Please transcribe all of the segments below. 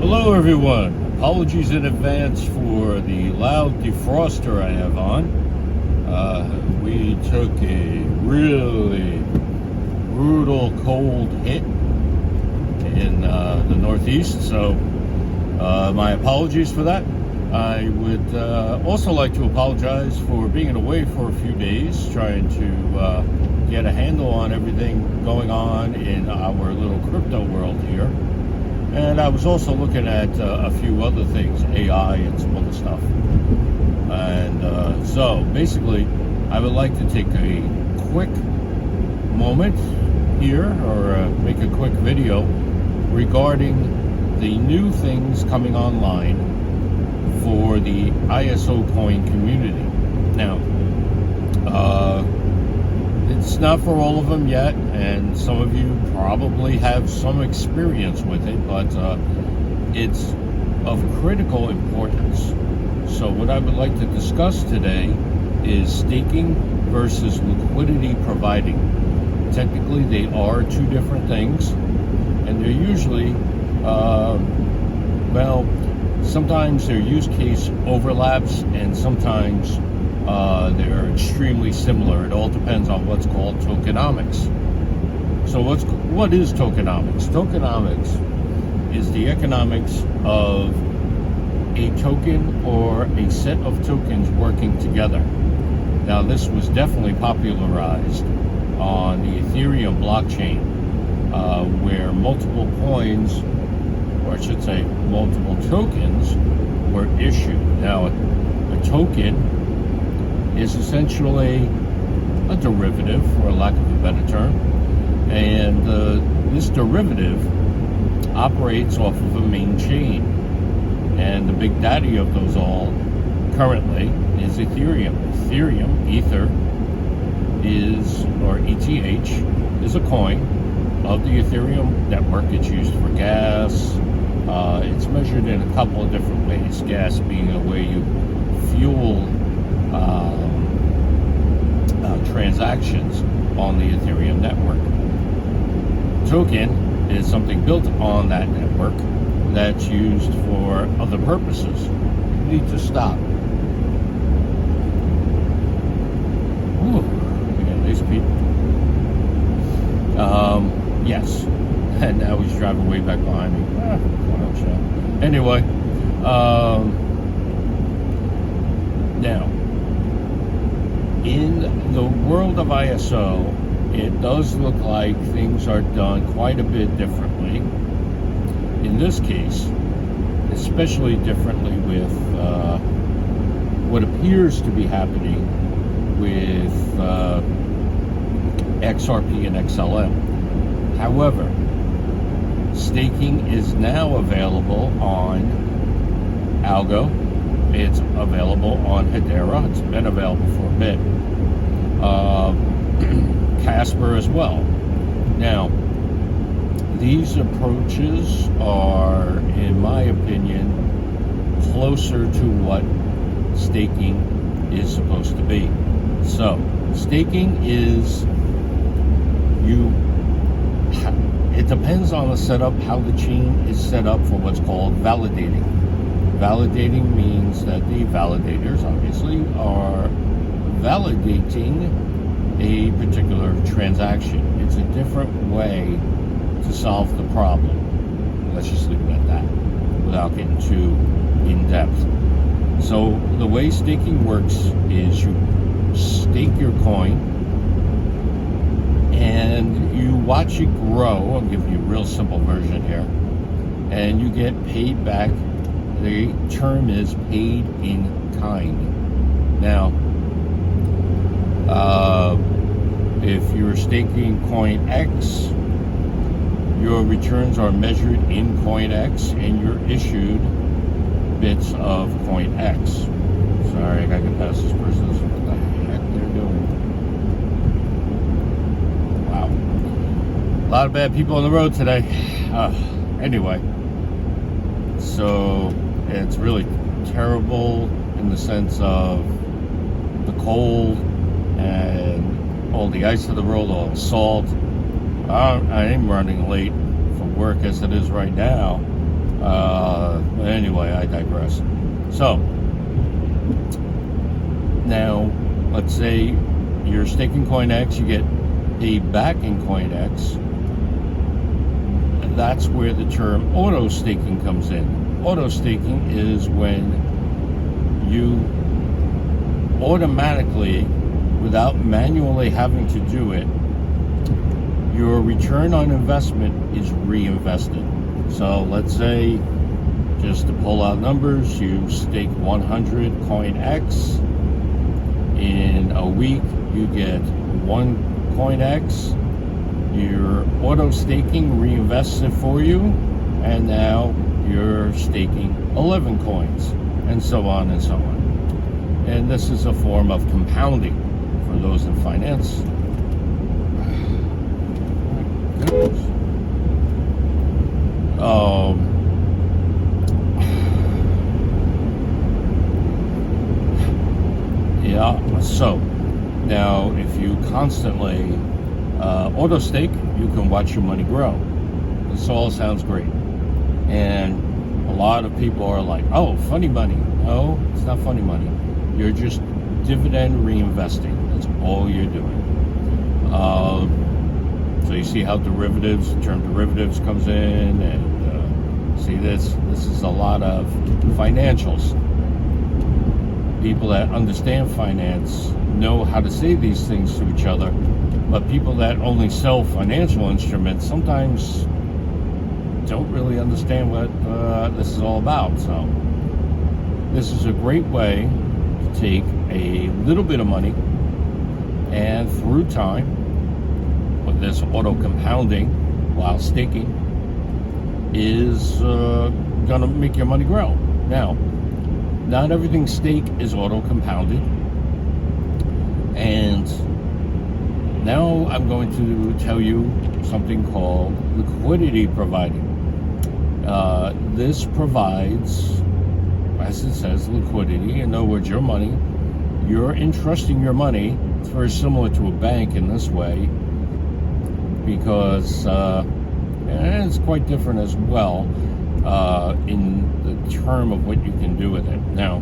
Hello everyone. Apologies in advance for the loud defroster I have on. We took a really brutal cold hit in the Northeast, so my apologies for that. I would also like to apologize for being away for a few days, trying to get a handle on everything going on in our little crypto world here. And I was also looking at a few other things, AI and some other stuff. And so basically, I would like to take a quick moment here, or make a quick video regarding the new things coming online for the ISO coin community. Now, it's not for all of them yet, and some of you probably have some experience with it, but it's of critical importance. So what I would like to discuss today is staking versus liquidity providing. Technically, they are two different things, and they're usually, sometimes their use case overlaps, and sometimes they're extremely similar. It all depends on what's called tokenomics. So what is tokenomics? Tokenomics is the economics of a token or a set of tokens working together. Now, this was definitely popularized on the Ethereum blockchain, where multiple coins, or I should say multiple tokens, were issued. Now, a token is essentially a derivative, for lack of a better term, and this derivative operates off of a main chain, and the big daddy of those all currently is Ethereum. Ether is, or ETH, is a coin of the Ethereum network. It's used for gas. It's measured in a couple of different ways, gas being a way you fuel transactions on the Ethereum network. Token is something built on that network that's used for other purposes. You need to stop. Ooh, we got these people. Yes. And now he's driving way back behind me. Anyway, now, in the world of ISO, it does look like things are done quite a bit differently. In this case, especially differently with what appears to be happening with XRP and XLM. However, staking is now available on Algo. It's available on Hedera. It's been available for a bit. Casper as well. Now, these approaches are, in my opinion, closer to what staking is supposed to be. So, staking is, it depends on the setup, how the chain is set up for what's called validating. Validating means that the validators, obviously, are validating a particular transaction. It's a different way to solve the problem. Let's just leave it at that without getting too in-depth. So the way staking works is you stake your coin and you watch it grow. I'll give you a real simple version here. And you get paid back. The term is paid in kind. Now, if you're staking coin X, your returns are measured in coin X, and you're issued bits of coin X. Sorry, I gotta get past this person. What the heck they're doing? Wow. A lot of bad people on the road today. Anyway, so it's really terrible in the sense of the cold and all the ice of the road, all the salt. I am running late for work as it is right now. I digress. So, now, let's say you're staking coin X, you get paid back in coin X. That's where the term auto staking comes in. Auto staking is when you automatically, without manually having to do it, your return on investment is reinvested. So let's say, just to pull out numbers, you stake 100 coin X. In a week, you get 1 coin X. Your auto staking reinvests it for you, and now you're staking 11 coins, and so on and so on. And this is a form of compounding for those in finance. My goodness. Yeah, so now if you constantly auto stake, you can watch your money grow. This all sounds great. And a lot of people are like, oh, funny money. No, it's not funny money. You're just dividend reinvesting. That's all you're doing. So you see how derivatives, the term derivatives comes in, and see this is a lot of financials. People that understand finance know how to say these things to each other, but people that only sell financial instruments sometimes don't really understand what this is all about. So this is a great way to take a little bit of money, and through time, with this auto compounding while staking, is going to make your money grow. Now, not everything stake is auto compounded, and now I'm going to tell you something called liquidity providing. This provides, as it says, liquidity. In other words, your money, you're entrusting your money. It's very similar to a bank in this way, because and it's quite different as well in the term of what you can do with it. Now,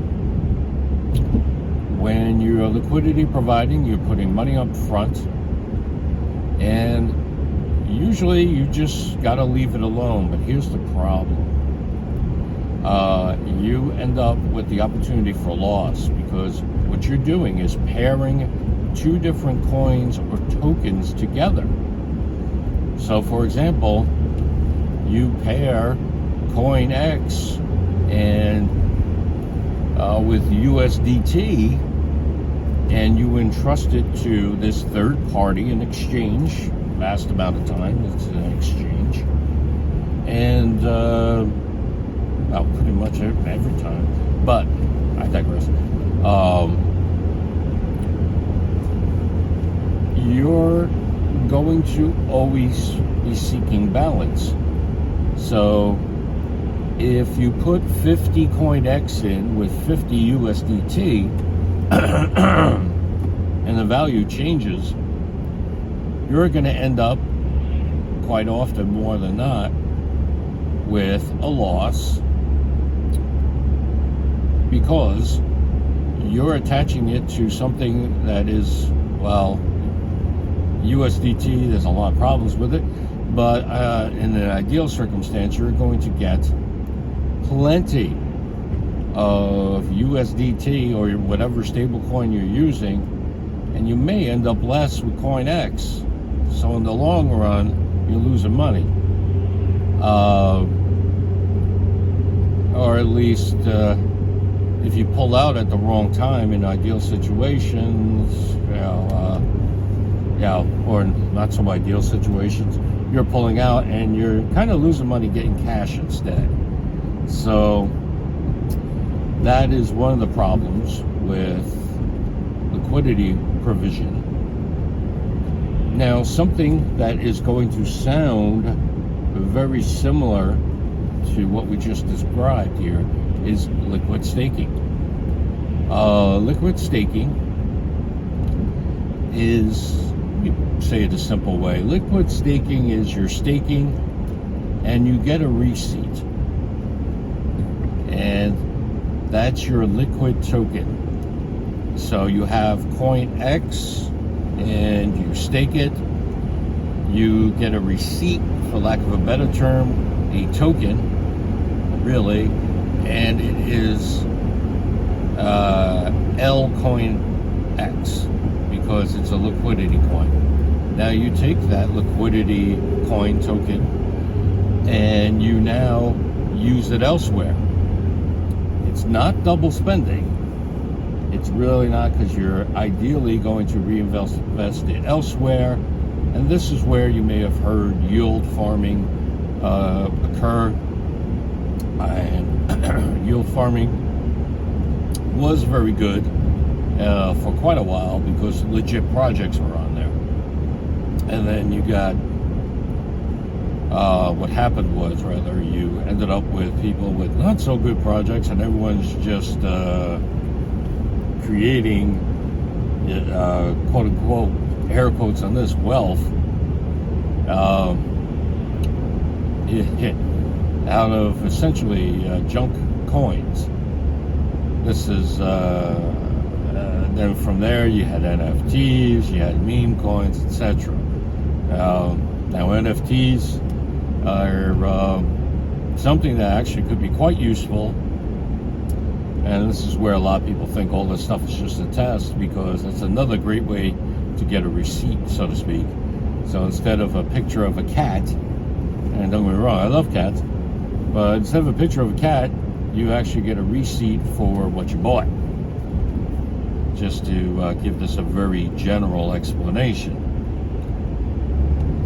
when you're liquidity providing, you're putting money up front, and usually you just got to leave it alone. But here's the problem. You end up with the opportunity for loss, because what you're doing is pairing 2 different coins or tokens together. So, for example, you pair coin X and with USDT, and you entrust it to this third party in exchange. Vast amount of time, it's an exchange, and well, pretty much every time. But I digress. You're going to always be seeking balance. So if you put 50 coin X in with 50 USDT and the value changes, you're going to end up, quite often more than not, with a loss, because you're attaching it to something that is, well, USDT, there's a lot of problems with it, but in an ideal circumstance, you're going to get plenty of USDT or whatever stable coin you're using, and you may end up less with coin X. So in the long run, you're losing money. Or at least if you pull out at the wrong time in ideal situations, or not so ideal situations, you're pulling out and you're kind of losing money getting cash instead. So that is one of the problems with liquidity provision. Now, something that is going to sound very similar to what we just described here is liquid staking. Liquid staking is, let me say it a simple way, liquid staking is you're staking and you get a receipt. And That's your liquid token. So you have coin X and you stake it. You get a receipt, for lack of a better term, a token, really, and it is L coin X because it's a liquidity coin. Now you take that liquidity coin token and you now use it elsewhere. It's not double spending. It's really not, because you're ideally going to reinvest it elsewhere. And this is where you may have heard yield farming occur. And yield farming was very good for quite a while because legit projects were on there. And then you got, what happened was, rather, you ended up with people with not so good projects, and everyone's just creating, quote unquote, air quotes on this, wealth out of essentially junk coins. This is then from there you had NFTs, you had meme coins, etc. Now NFTs are something that actually could be quite useful, and this is where a lot of people think all this stuff is just a test, because it's another great way to get a receipt, so to speak. So instead of a picture of a cat, and don't get me wrong, I love cats, but instead of a picture of a cat, you actually get a receipt for what you bought. Just to give this a very general explanation.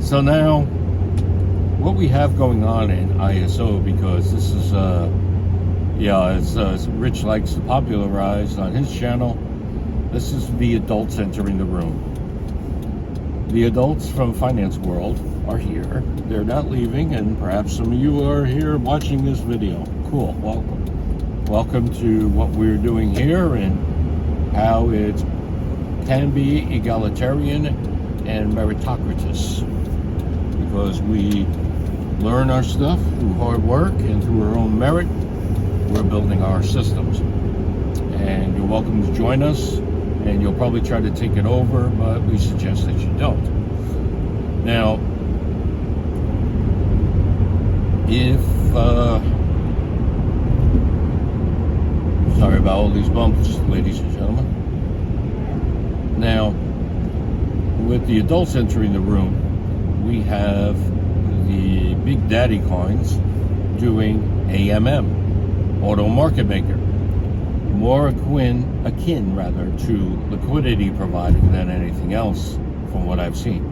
So now, what we have going on in ISO, because this is, as Rich likes to popularize on his channel, this is the adults entering the room. The adults from finance world are here. They're not leaving, and perhaps some of you are here watching this video. Cool, welcome. Welcome to what we're doing here and how it can be egalitarian and meritocratic, because we learn our stuff through hard work and through our own merit. We're building our systems, and you're welcome to join us, and you'll probably try to take it over, but we suggest that you don't. Now, if sorry about all these bumps, ladies and gentlemen. Now, with the adults entering the room, we have the big daddy coins doing AMM, auto market maker, more akin to liquidity providing than anything else, from what I've seen.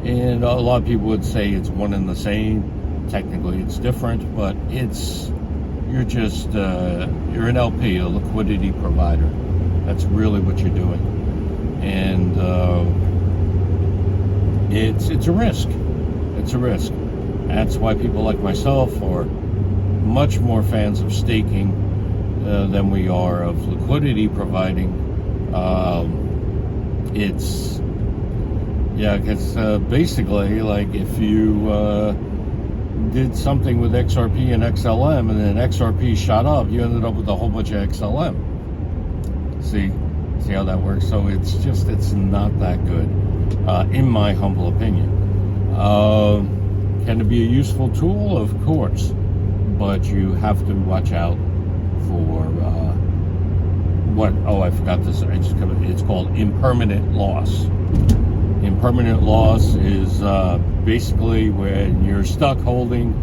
And a lot of people would say it's one and the same. Technically, it's different, but you're just you're an LP, a liquidity provider. That's really what you're doing, and it's a risk. It's a risk. That's why people like myself are much more fans of staking than we are of liquidity providing. Because basically, like, if you did something with XRP and XLM, and then XRP shot up, you ended up with a whole bunch of XLM. See how that works? So it's not that good, in my humble opinion. Can it be a useful tool? Of course, but you have to watch out for what? Oh, I forgot this. It's called impermanent loss. Impermanent loss is basically when you're stuck holding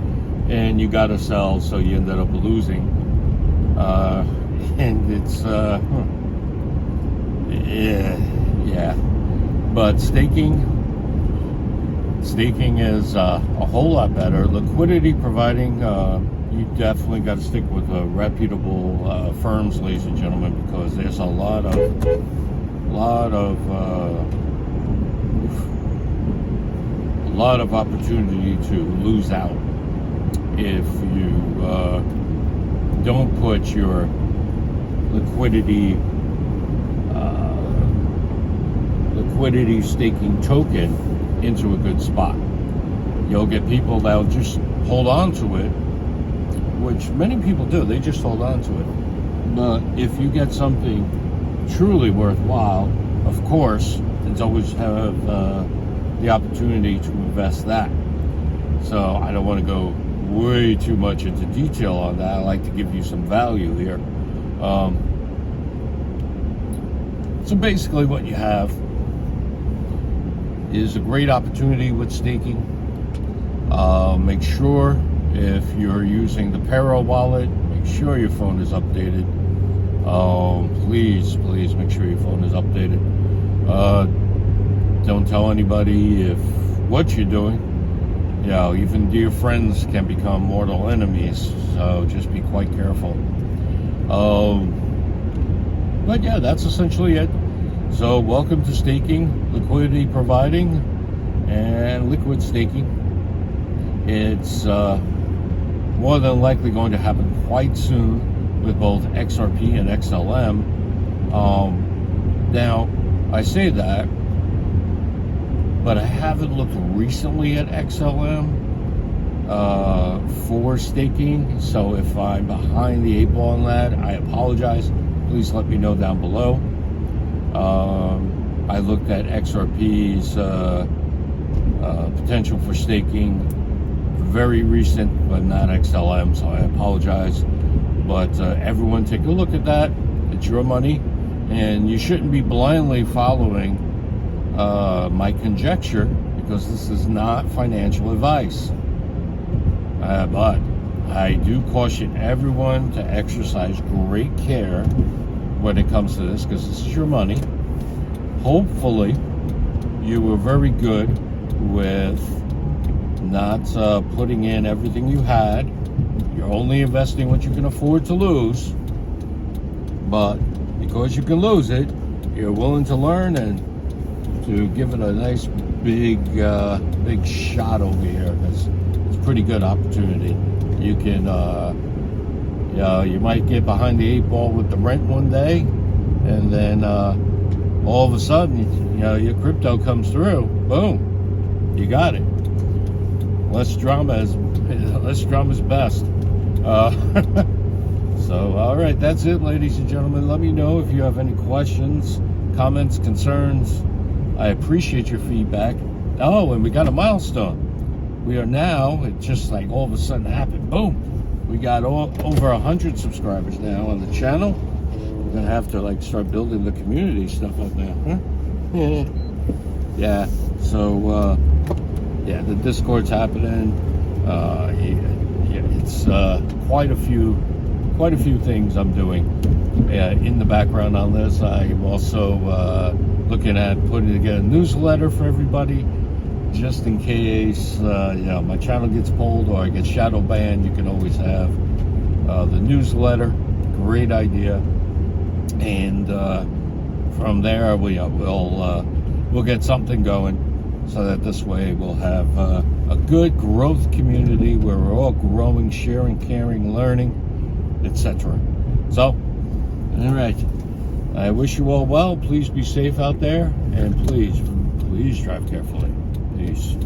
and you got to sell, so you ended up losing. And it's yeah. But staking is a whole lot better. Liquidity providing, you definitely got to stick with reputable firms, ladies and gentlemen, because there's a lot of opportunity to lose out if you don't put your liquidity staking token into a good spot. You'll get people that'll just hold on to it which many people do. They just hold on to it. But if you get something truly worthwhile, of course, it's always have the opportunity to invest that. So I don't want to go way too much into detail on that. I like to give you some value here. So basically what you have is a great opportunity with staking. Make sure if you're using the Paro wallet, make sure your phone is updated. Please make sure your phone is updated. Don't tell anybody if what you're doing. You know, even dear friends can become mortal enemies, so just be quite careful. But yeah, that's essentially it. So welcome to staking, liquidity providing, and liquid staking. It's more than likely going to happen quite soon with both XRP and XLM. Now, I say that, but I haven't looked recently at XLM for staking. So if I'm behind the 8 ball on that, I apologize. Please let me know down below. I looked at XRP's potential for staking, very recent, but not XLM, so I apologize. But everyone take a look at that. It's your money, and you shouldn't be blindly following my conjecture, because this is not financial advice. But I do caution everyone to exercise great care when it comes to this, because this is your money. Hopefully, you were very good with not putting in everything you had. You're only investing what you can afford to lose. But because you can lose it, you're willing to learn and to give it a nice big shot over here. It's a pretty good opportunity. You can, you might get behind the 8 ball with the rent one day, and then all of a sudden, your crypto comes through. Boom, you got it. Less drama is best. So, all right, that's it, ladies and gentlemen. Let me know if you have any questions, comments, concerns. I appreciate your feedback. Oh, and we got a milestone. We are now, it just like all of a sudden happened, boom. We got over 100 subscribers now on the channel. We're gonna have to start building the community stuff up now, huh? Yeah. So yeah, the Discord's happening. It's quite a few things I'm doing in the background on this. I'm also looking at putting together a newsletter for everybody, just in case my channel gets pulled or I get shadow banned. You can always have the newsletter. Great idea. And from there we'll get something going, so that this way we'll have a good growth community where we're all growing, sharing, caring, learning, etc. So, all right, I wish you all well. Please be safe out there, and please drive carefully. Peace.